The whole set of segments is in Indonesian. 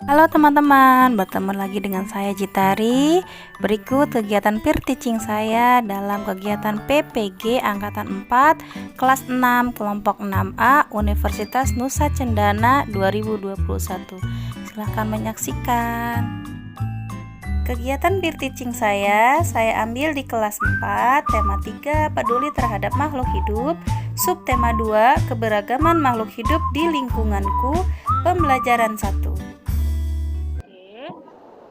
Halo teman-teman, bertemu lagi dengan saya Jitari. Berikut kegiatan peer teaching saya dalam kegiatan PPG Angkatan 4 kelas 6 kelompok 6A Universitas Nusa Cendana 2021. Silahkan menyaksikan. Kegiatan peer teaching saya ambil di kelas 4, tema 3 peduli terhadap makhluk hidup, subtema 2 keberagaman makhluk hidup di lingkunganku, pembelajaran 1.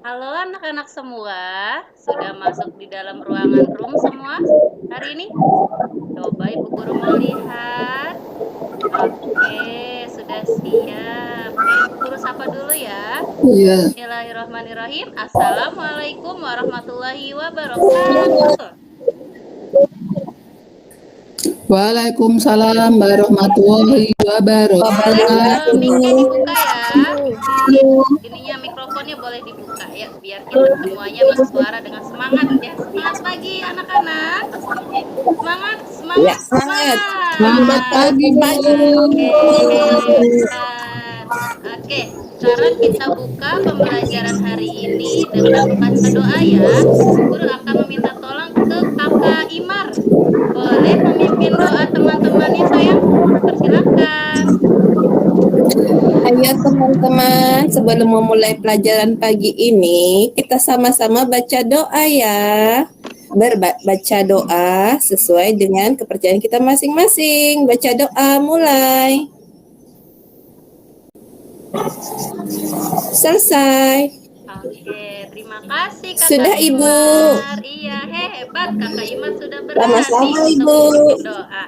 Halo anak-anak semua, sudah masuk di dalam ruangan room semua hari ini? Coba Ibu Guru melihat. Oke, sudah siap. Ibu Guru sapa dulu ya. Iya. Bismillahirrahmanirrahim. Assalamualaikum warahmatullahi wabarakatuh. Waalaikumsalam warahmatullahi wabarakatuh. Mic-nya dibuka ya. Ininya mikrofonnya boleh dibuka ya, biar kita semuanya bersuara dengan semangat ya. Semangat pagi anak-anak. Semangat, semangat, semangat. Selamat pagi, Oke, cara kita buka pembelajaran hari ini dengan membaca doa ya. Guru akan meminta tolong ke Kakak Imar. Boleh memimpin doa teman-temannya sayang? Persilakan. Ayo teman-teman, sebelum memulai pelajaran pagi ini, kita sama-sama baca doa ya. Baca doa sesuai dengan kepercayaan kita masing-masing. Baca doa, mulai. Selesai. Oke, terima kasih Kakak Sudah, Ibu. Imar. Iya, hebat Kakak Imar sudah berani Sama-sama, untuk Ibu. memimpin doa.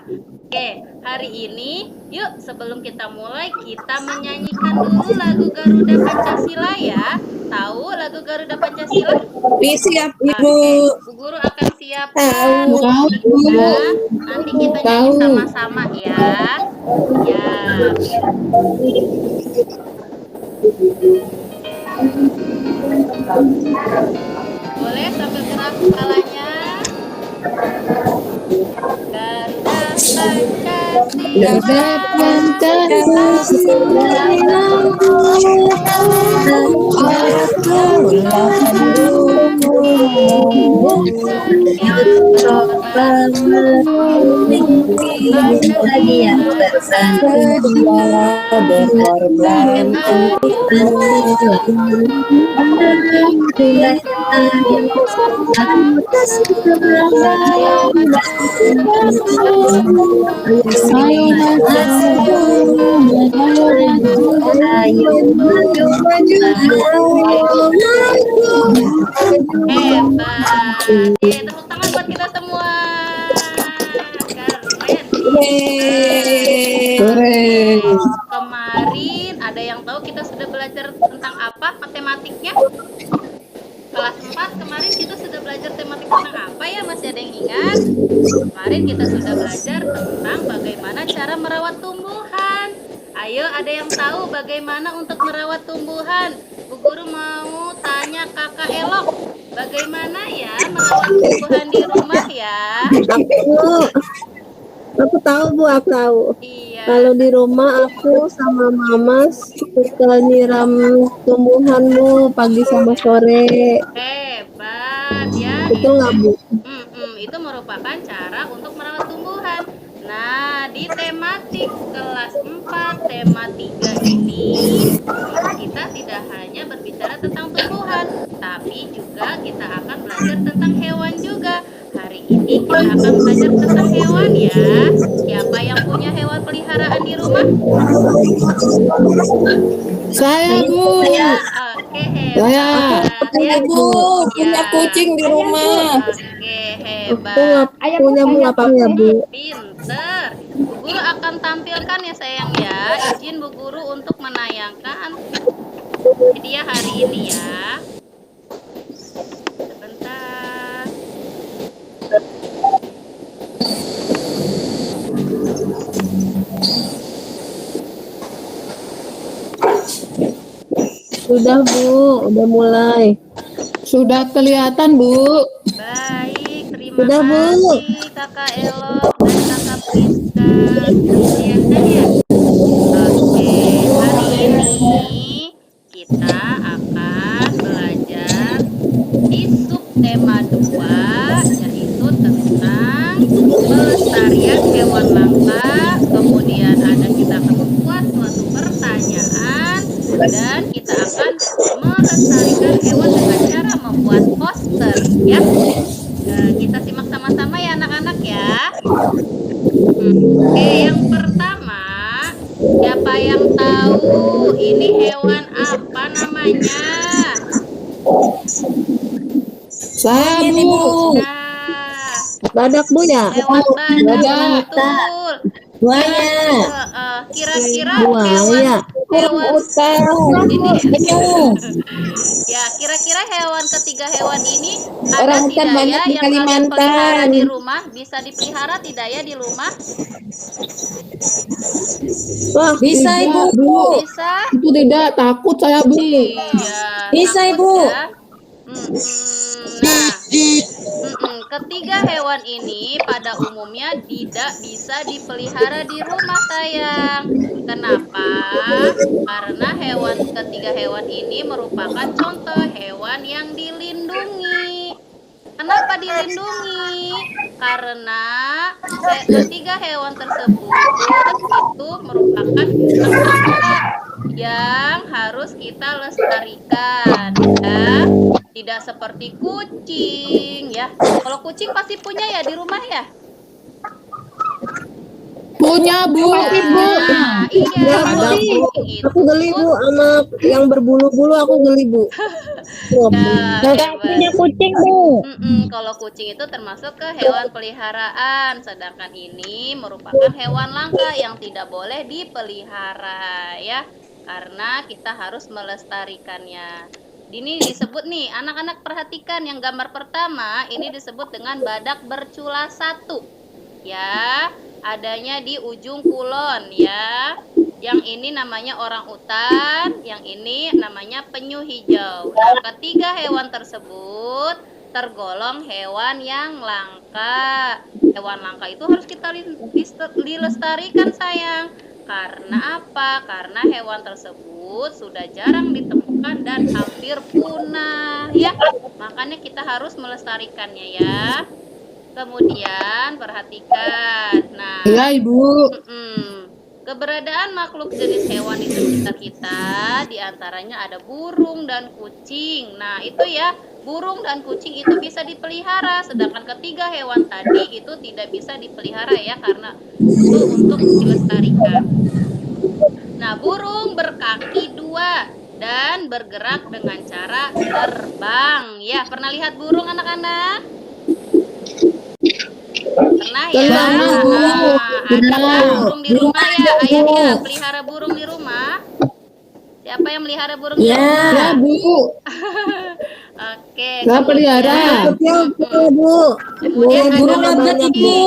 Oke, hari ini yuk sebelum kita mulai kita menyanyikan dulu lagu Garuda Pancasila ya. Tahu lagu Garuda Pancasila? Siap, Ibu. Oke, Bu Guru akan siapkan lagunya. Nanti kita nyanyi sama-sama ya. Ya. Boleh sambil gerak kepalanya. Garuda hebat. Tepuk tangan buat kita semua. Keren. Kemarin ada yang tahu kita sudah belajar tentang apa matematiknya? Kelas 4 kemarin kita sudah belajar tematik tentang apa ya? Masih ada yang ingat? Kemarin kita sudah belajar tentang bagaimana cara merawat tumbuhan. Ayo, ada yang tahu bagaimana untuk merawat tumbuhan? Bu Guru mau tanya Kakak Elok, bagaimana ya merawat tumbuhan di rumah ya? Aku tahu Bu, aku tahu. Iya. Kalau di rumah aku sama Mama suka nyiram tumbuhan Bu, pagi sama sore. Hebat ya. Betul nggak Bu? Itu merupakan cara untuk merawat tumbuhan. Nah, di tematik kelas 4, tema 3 ini, kita tidak hanya berbicara tentang tumbuhan, tapi juga kita akan belajar tentang hewan juga. Hari ini kita akan belajar tentang hewan ya. Siapa yang punya hewan peliharaan di rumah? Saya, Bu. Oke, hebat. Saya, Bu. Punya kucing di rumah. Oke, hebat. Punya Bu lapangnya Bu. Pinter. Bu Guru akan tampilkan ya sayang ya. Izin Bu Guru untuk menayangkan hadiah hari ini ya. Sebentar. Sudah Bu, udah mulai. Sudah kelihatan, Bu. Baik, terima Sudah, Bu. kasih Kakak Elok dan Kakak Priska. Kelihatan ya? Oke, hari ini kita pelestarian hewan langka, kemudian ada kita akan membuat suatu pertanyaan, dan kita akan melestarikan hewan dengan cara membuat poster ya. Kita simak sama-sama ya anak-anak ya. Oke, yang pertama, siapa yang tahu ini hewan apa namanya? Saya Bu. Nah, Badak Bu ya? hewan badak, betul. Buaya. Kira-kira Buaya. hewan Utang. ini Penyu. ya, kira-kira hewan ketiga hewan ini ada Orang hutan tidak banyak ya di yang kalian Kalimantan. pelihara di rumah? Bisa dipelihara tidak ya di rumah? Wah, Bisa tidak, Ibu. Bisa? Itu tidak, takut saya Bu. Iya. Bisa, takut Ibu. ya. Nah, ketiga hewan ini pada umumnya tidak bisa dipelihara di rumah sayang. Kenapa? Karena ketiga hewan ini merupakan contoh hewan yang dilindungi. Kenapa dilindungi? Karena ketiga hewan tersebut itu merupakan hewan langka yang harus kita lestarikan ya. Tidak seperti kucing ya. Kalau kucing pasti punya ya di rumah ya? Punya Bu. Nah, iya. Ada, Kalau Bu. kucing itu Aku geli Bu sama yang berbulu-bulu, aku geli Bu. ya, hebat. kucing Bu. Kalau kucing itu termasuk ke hewan peliharaan, sedangkan ini merupakan hewan langka yang tidak boleh dipelihara ya, karena kita harus melestarikannya. Ini disebut nih, anak-anak perhatikan yang gambar pertama, ini disebut dengan badak bercula satu ya, adanya di ujung kulon ya. Yang ini namanya orang utan, yang ini namanya penyu hijau. Nah, ketiga hewan tersebut tergolong hewan yang langka. Hewan langka itu harus kita dilestarikan sayang. Karena apa? Karena hewan tersebut sudah jarang ditemukan dan hampir punah ya. Makanya kita harus melestarikannya ya. Kemudian perhatikan. Nah, Iya Ibu. keberadaan makhluk jenis hewan di sekitar kita diantaranya ada burung dan kucing. Nah itu ya, burung dan kucing itu bisa dipelihara, sedangkan ketiga hewan tadi itu tidak bisa dipelihara ya, karena itu untuk dilestarikan. Nah, burung berkaki dua dan bergerak dengan cara terbang ya. Pernah lihat burung anak-anak? Pernah ya? Ada burung di rumah ya? Ayahnya pelihara burung di rumah? Siapa yang melihara burung di rumah? Ya Bu. Oke. Saya pelihara. Kemudian ada Burung apa Ibu?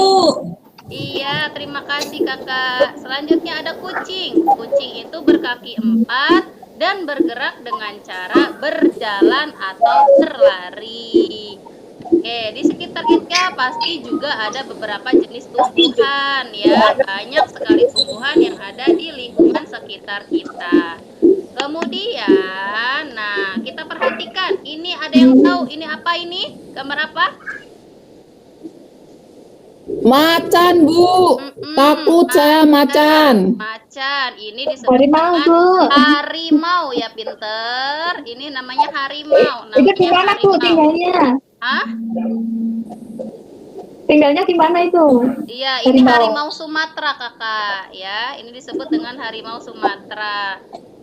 Iya, terima kasih kakak. Selanjutnya ada kucing. Kucing itu berkaki 4 dan bergerak dengan cara berjalan atau berlari. Oke, di sekitar kita pasti juga ada beberapa jenis tumbuhan ya. Banyak sekali tumbuhan yang ada di lingkungan sekitar kita. Kemudian, nah kita perhatikan. Ini ada yang tahu ini apa ini? Gambar apa? Macan Bu. Takut saya macan. Macan. Ini disebut dengan harimau ya, pinter. Ini namanya harimau. Namanya Itu di mana tuh tinggalnya? Hah? Tinggalnya di mana itu? Iya, ini harimau Sumatera kakak ya. Ini disebut dengan harimau Sumatera.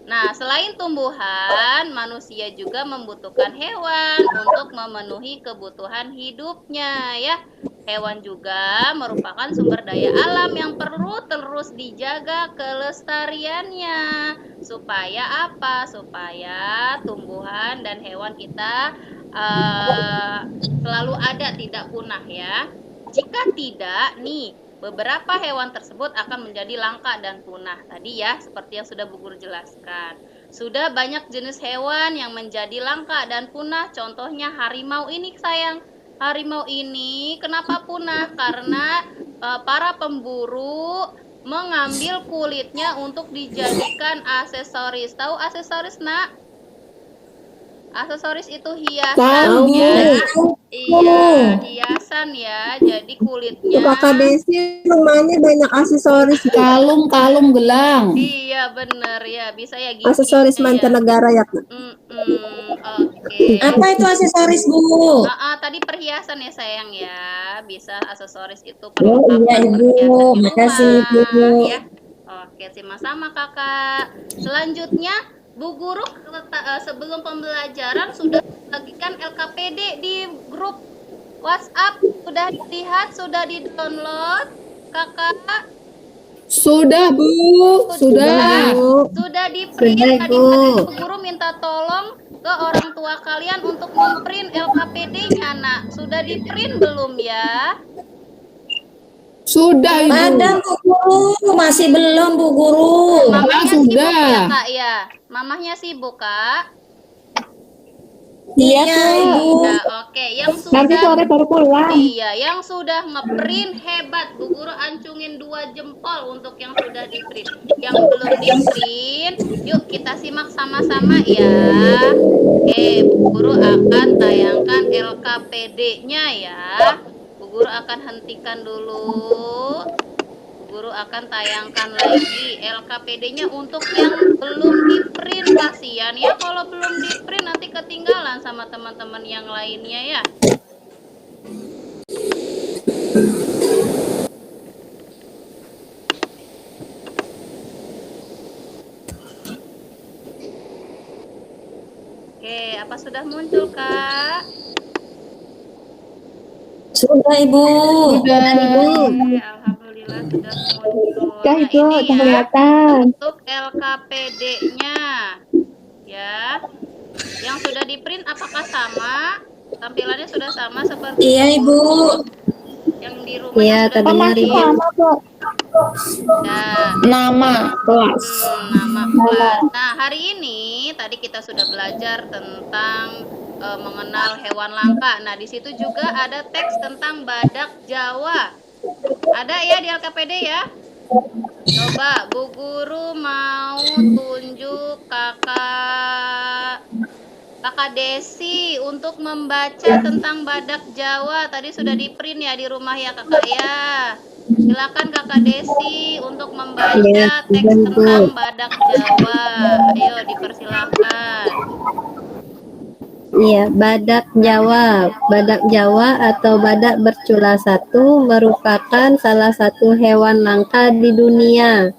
Nah, selain tumbuhan, manusia juga membutuhkan hewan untuk memenuhi kebutuhan hidupnya ya. Hewan juga merupakan sumber daya alam yang perlu terus dijaga kelestariannya. Supaya apa? Supaya tumbuhan dan hewan kita selalu ada, tidak punah ya. Jika tidak nih, beberapa hewan tersebut akan menjadi langka dan punah. Tadi ya, seperti yang sudah Bu Guru jelaskan. Sudah banyak jenis hewan yang menjadi langka dan punah. Contohnya harimau ini sayang. Harimau ini kenapa punah? Karena para pemburu mengambil kulitnya untuk dijadikan aksesoris. Tahu aksesoris, Nak? Aksesoris itu hiasan ya. Iya, hiasan. perhiasan ya. Jadi kulitnya. Kakak Desi rumahnya banyak aksesoris. Kalung gelang. Iya bener ya, bisa ya gini Aksesoris ya. mancanegara ya, Kak. Oke. Apa itu aksesoris, Bu? Tadi perhiasan ya sayang ya, bisa aksesoris itu Oh perlengkapan iya, Ibu. perhiasan di Makasih, rumah, Bu. ya. Oke, sama-sama kakak. Selanjutnya Bu Guru sebelum pembelajaran sudah bagikan LKPD di grup WhatsApp, sudah dilihat, sudah di-download kakak? Sudah, Bu. Sudah. Sudah di-print. Sudah, Tadi Bu. Bu Guru minta tolong ke orang tua kalian untuk memprint LKPD-nya, nak. Sudah di-print belum ya? Sudah, Ibu. Ada Bu Guru, masih belum Bu Guru. Mamahnya sudah. sibuk ya, Kak ya? Mamahnya sibuk, Kak? Iya Bu. Ya, oke. Yang Nanti sudah sore baru pulang. Iya, yang sudah ngeprint hebat. Bu Guru ancungin 2 jempol untuk yang sudah di-print. Yang belum di-print, yuk kita simak sama-sama ya. Oke, Bu Guru akan tayangkan LKPD-nya ya. Bu Guru akan hentikan dulu. Bu Guru akan tayangkan lagi LKPD-nya untuk yang belum di-print. Kasihan ya kalau belum di-print nanti ketinggalan sama teman-teman yang lainnya ya. Oke, apa sudah muncul, Kak? Sudah Ibu. Oke, alhamdulillah sudah muncul. Ya Nah, itu ini ya kelihatan. untuk LKPD-nya. Ya. Yang sudah di-print apakah sama? Tampilannya sudah sama seperti Iya Ibu. yang di rumah Iya, yang sudah terdengar, di-print? Ibu. Sama kok. Ya. Nama kelas. Nama kelas. Nah, hari ini tadi kita sudah belajar tentang mengenal hewan langka. Nah, di situ juga ada teks tentang badak Jawa. Ada ya di LKPD ya? Coba Bu Guru mau tunjuk Kakak Desi untuk membaca tentang badak Jawa. Tadi sudah di-print ya di rumah ya Kakak ya. Silakan Kakak Desi untuk membaca teks tentang badak Jawa. Ayo dipersilakan. Iya, badak Jawa. Badak Jawa atau badak bercula satu merupakan salah satu hewan langka di dunia.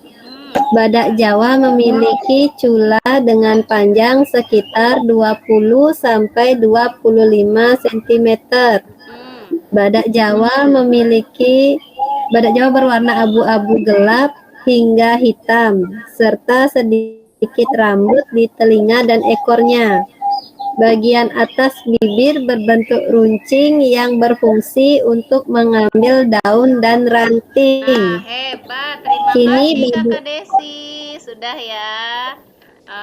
Badak Jawa memiliki cula dengan panjang sekitar 20 sampai 25 cm. Badak Jawa berwarna abu-abu gelap hingga hitam serta sedikit rambut di telinga dan ekornya. Bagian atas bibir berbentuk runcing yang berfungsi untuk mengambil daun dan ranting. Nah, hebat. Terima kasih Kakak Desi. Sudah ya.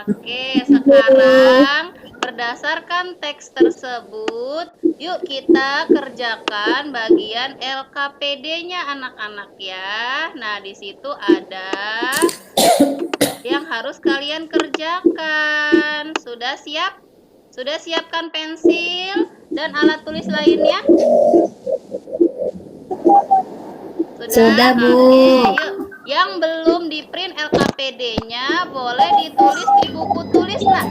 Oke, sekarang berdasarkan teks tersebut, yuk kita kerjakan bagian LKPD-nya anak-anak ya. Nah, di situ ada yang harus kalian kerjakan. Sudah siap? Sudah siapkan pensil dan alat tulis lainnya? Sudah, Bu. Oke, yuk. Yang belum di-print LKPD-nya boleh ditulis di buku tulis, nak.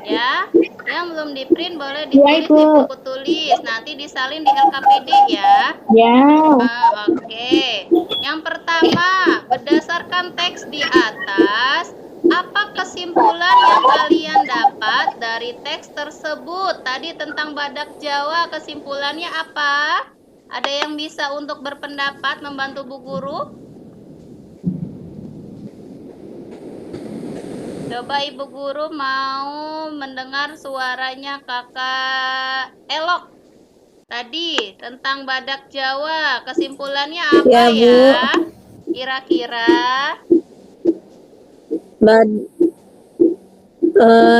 Ya, yang belum di-print boleh ditulis di buku tulis. Nanti disalin di LKPD ya. Ya. Oke. Yang pertama, berdasarkan teks di atas, apa kesimpulan yang kalian dapat dari teks tersebut? Tadi tentang badak Jawa, kesimpulannya apa? Ada yang bisa untuk berpendapat membantu Bu Guru? Coba Ibu Guru mau mendengar suaranya Kakak Elok. Tadi tentang badak Jawa, kesimpulannya apa ya? Kira-kira?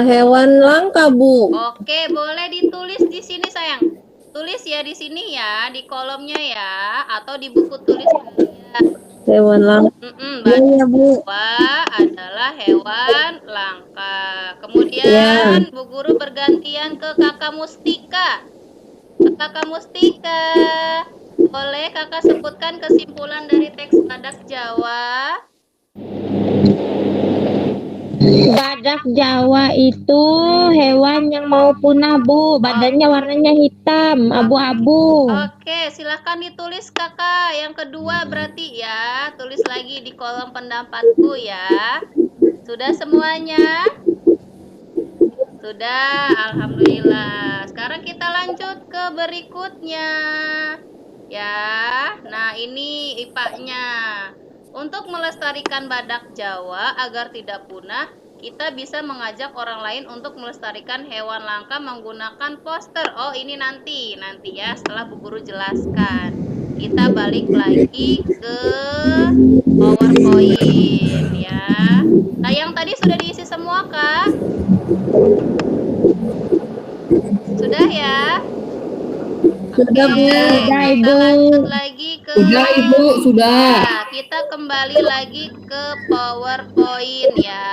Hewan langka, Bu. Oke, boleh ditulis di sini sayang. Tulis ya di sini ya, di kolomnya ya, atau di buku tulis kalian. Hewan langka. Badak Jawa adalah hewan langka. Kemudian Bu Guru bergantian ke Kakak Mustika. Kakak Mustika, boleh kakak sebutkan kesimpulan dari teks Badak Jawa? Badak Jawa itu hewan yang mau punah, Bu. Badannya warnanya hitam, abu-abu. Oke, silahkan ditulis kakak. Yang kedua berarti ya, tulis lagi di kolom pendapatku ya. Sudah semuanya? Sudah, alhamdulillah. Sekarang kita lanjut ke berikutnya. Ya, nah ini IPA-nya. Untuk melestarikan badak Jawa agar tidak punah, kita bisa mengajak orang lain untuk melestarikan hewan langka menggunakan poster. Oh, ini nanti ya setelah Bu Guru jelaskan. Kita balik lagi ke PowerPoint ya. Nah, yang tadi sudah diisi semua, Kak? Sudah ya? Sudah, Bu. Sudah, Kita Ibu. lanjut lagi ke Sudah, Ibu, sudah. Nah, kita kembali lagi ke PowerPoint ya.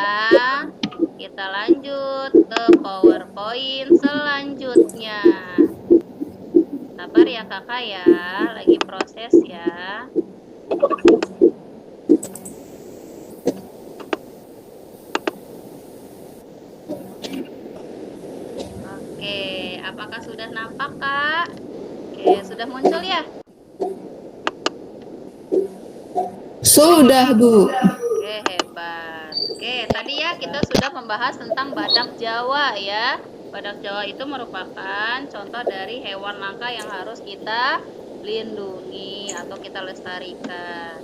Kita lanjut ke PowerPoint selanjutnya. Sabar ya kakak ya, lagi proses ya. Oke, apakah sudah nampak kak? Oke, sudah muncul ya? Sudah, Bu. Oke, hebat. Oke, tadi ya kita sudah membahas tentang badak Jawa ya. Badak Jawa itu merupakan contoh dari hewan langka yang harus kita lindungi atau kita lestarikan.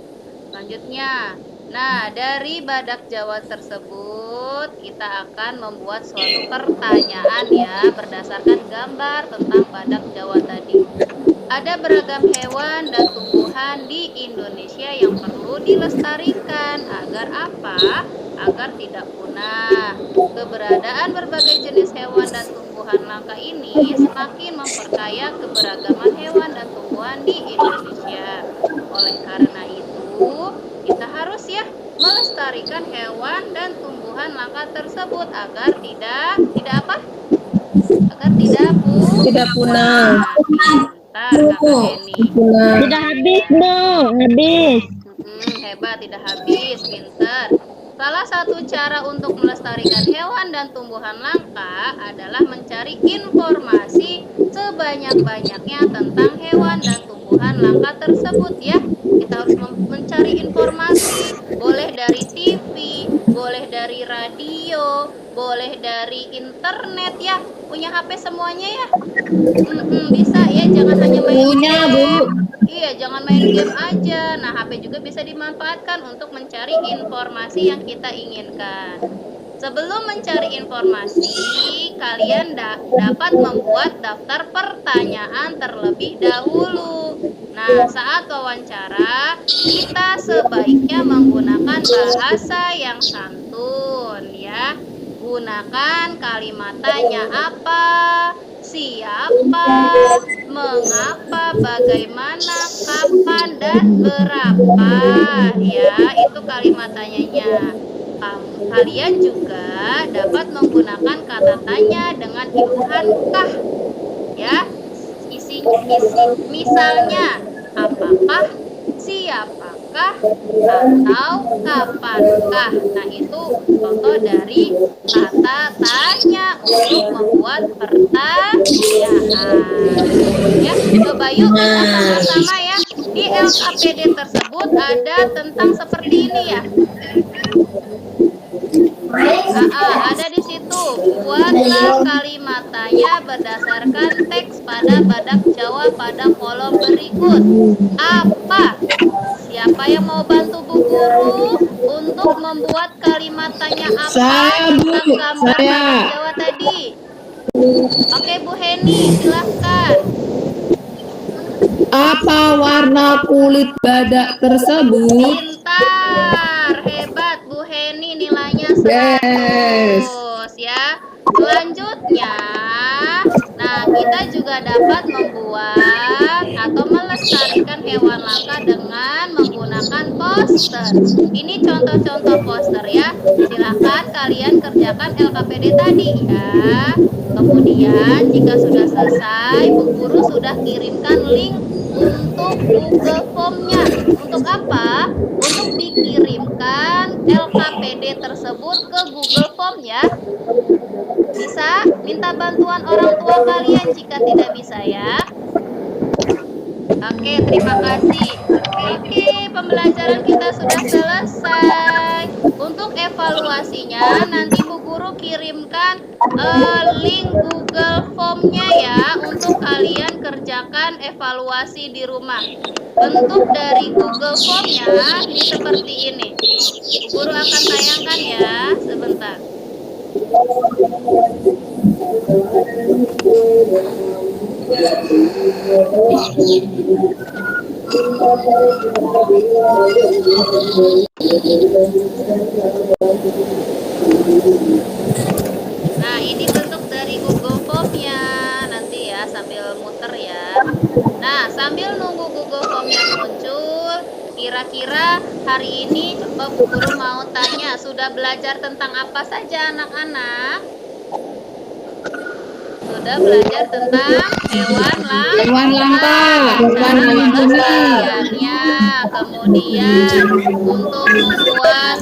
Selanjutnya, nah dari badak Jawa tersebut kita akan membuat suatu pertanyaan ya berdasarkan gambar tentang badak Jawa tadi. Ada beragam hewan dan tumbuhan di Indonesia yang perlu dilestarikan agar apa? Agar tidak punah. Keberadaan berbagai jenis hewan dan tumbuhan langka ini semakin memperkaya keberagaman hewan dan tumbuhan di Indonesia. Oleh karena itu, kita harus ya melestarikan hewan dan tumbuhan langka tersebut agar tidak apa? Agar tidak punah. Kakak Eni. Sudah habis, Bu. Habis. Hebat, tidak habis, pinter. Salah satu cara untuk melestarikan hewan dan tumbuhan langka adalah mencari informasi sebanyak-banyaknya tentang hewan dan tumbuhan langka tersebut ya. Kita harus mencari informasi, boleh dari TV, boleh dari radio, boleh dari internet ya. Punya HP semuanya ya? Bisa ya, jangan hanya main Punya, game. Bu. Iya, jangan main game aja. Nah, HP juga bisa dimanfaatkan untuk mencari informasi yang kita inginkan. Sebelum mencari informasi, kalian dapat membuat daftar pertanyaan terlebih dahulu. Nah, saat wawancara, kita sebaiknya menggunakan bahasa yang santun ya. Gunakan kalimat tanya apa, siapa, mengapa, bagaimana, kapan, dan berapa ya, itu kalimat tanyanya. Kalian juga dapat menggunakan kata tanya dengan imbuhan kah ya. Isi misalnya apakah, siapakah, atau kapankah. Nah, itu contoh dari kata tanya untuk membuat pertanyaan ya. Coba yuk kita sama-sama ya. Di LKPD tersebut ada tentang seperti ini ya. Ada di situ. Buatlah kalimat tanya berdasarkan teks pada badak Jawa pada kolom berikut. Apa? Siapa yang mau bantu Bu Guru untuk membuat kalimat tanya apa Saya, Bu. tentang gambar Saya. badak Jawa tadi? Oke, Bu Heni, silahkan. Apa warna kulit badak tersebut? Pintar, hebat Bu Heni, nilainya 100 Yes. ya. Selanjutnya, nah kita juga dapat membuat atau melestarikan hewan langka dengan menggunakan poster. Ini contoh-contoh poster ya. Silahkan kalian kerjakan LKPD tadi ya. Kemudian jika sudah selesai, Bu Guru sudah kirimkan link untuk Google Form-nya. Untuk apa? Untuk dikirimkan LKPD tersebut ke Google Form ya. Bisa minta bantuan orang tua kalian jika tidak bisa ya. Oke, terima kasih. Oke, pembelajaran kita sudah selesai. Untuk evaluasinya nanti Bu Guru kirimkan link Google Form-nya ya untuk kalian kerjakan evaluasi di rumah. Bentuk dari Google Form-nya ini seperti ini. Bu Guru akan tayangkan ya sebentar. Nah, ini bentuk dari Google Form-nya nanti ya, sambil muter ya. Nah, sambil nunggu Google Form-nya muncul, kira-kira hari ini coba Bu Guru mau tanya, sudah belajar tentang apa saja anak-anak? Sudah belajar tentang hewan langka, cara melestarikannya, kemudian untuk membuat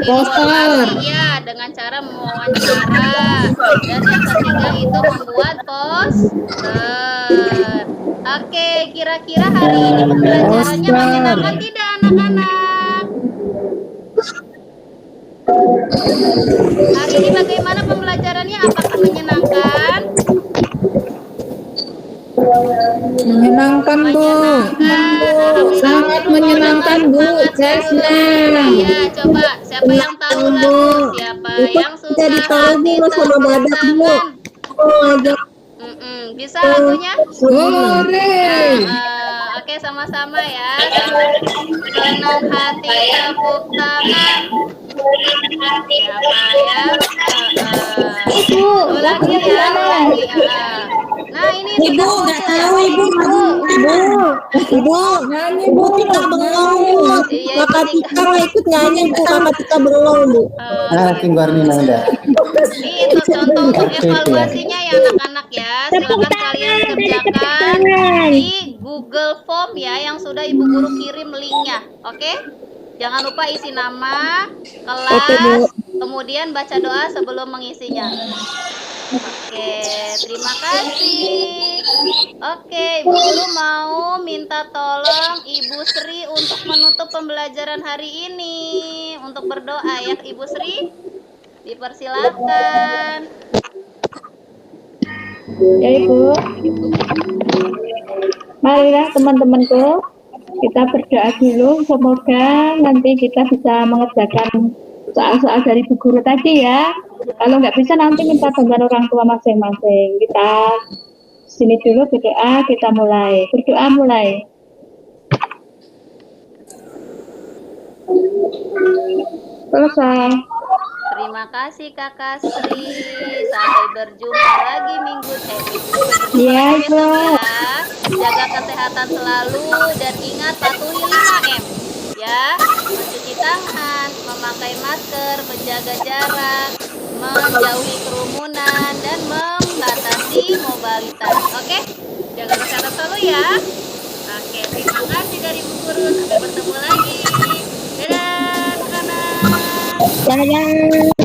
informasi ya dengan cara mewawancara, dan yang ketiga itu membuat poster. Oke, kira-kira hari ini pembelajarannya menyenangkan tidak anak-anak? Hari ini bagaimana pembelajarannya? Apakah menyenangkan? Menyenangkan, Bu. Sangat menyenangkan, Bu. Saya senang. Ya, coba siapa yang tahu lagu? Siapa yang suka hati tepuk tangan? Bisa lagunya? Hore. Oke, sama-sama ya. Senang hati tepuk tangan. Siapa ya? Ulangi ya, ulangi. Nah, ini Ibu nggak tahu ibu nyanyi bu Tika bengong bu. Kakak Tika nggak ikut nyanyi bu, kakak Tika bengong bu. Ini itu contoh untuk evaluasinya ya anak-anak ya. Silakan kalian kerjakan di Google Form ya yang sudah Ibu Guru kirim linknya. Oke? Jangan lupa isi nama, kelas, kemudian baca doa sebelum mengisinya. Oke, terima kasih. Oke, Ibu Guru mau minta tolong Ibu Sri untuk menutup pembelajaran hari ini. Untuk berdoa ya Ibu Sri. Dipersilakan. Ya Ibu. Marilah teman-temanku, kita berdoa dulu. Semoga nanti kita bisa mengerjakan soal-soal dari Bu Guru tadi ya. Kalau nggak bisa nanti minta bantuan orang tua masing-masing. Kita sini dulu berdoa, kita mulai. Berdoa mulai. Selesai. Terima kasih Kakak Sri. Sampai berjumpa lagi minggu Iya, Bu. ya. Jaga kesehatan selalu dan ingat patuhi 5M. Ya, mencuci tangan, memakai masker, menjaga jarak, menjauhi kerumunan dan membatasi mobilitas. Oke? Jaga kesehatan selalu ya. Oke, terima kasih dari Bu Guru. Sampai bertemu lagi. Dadah, anak-anak. Jangan.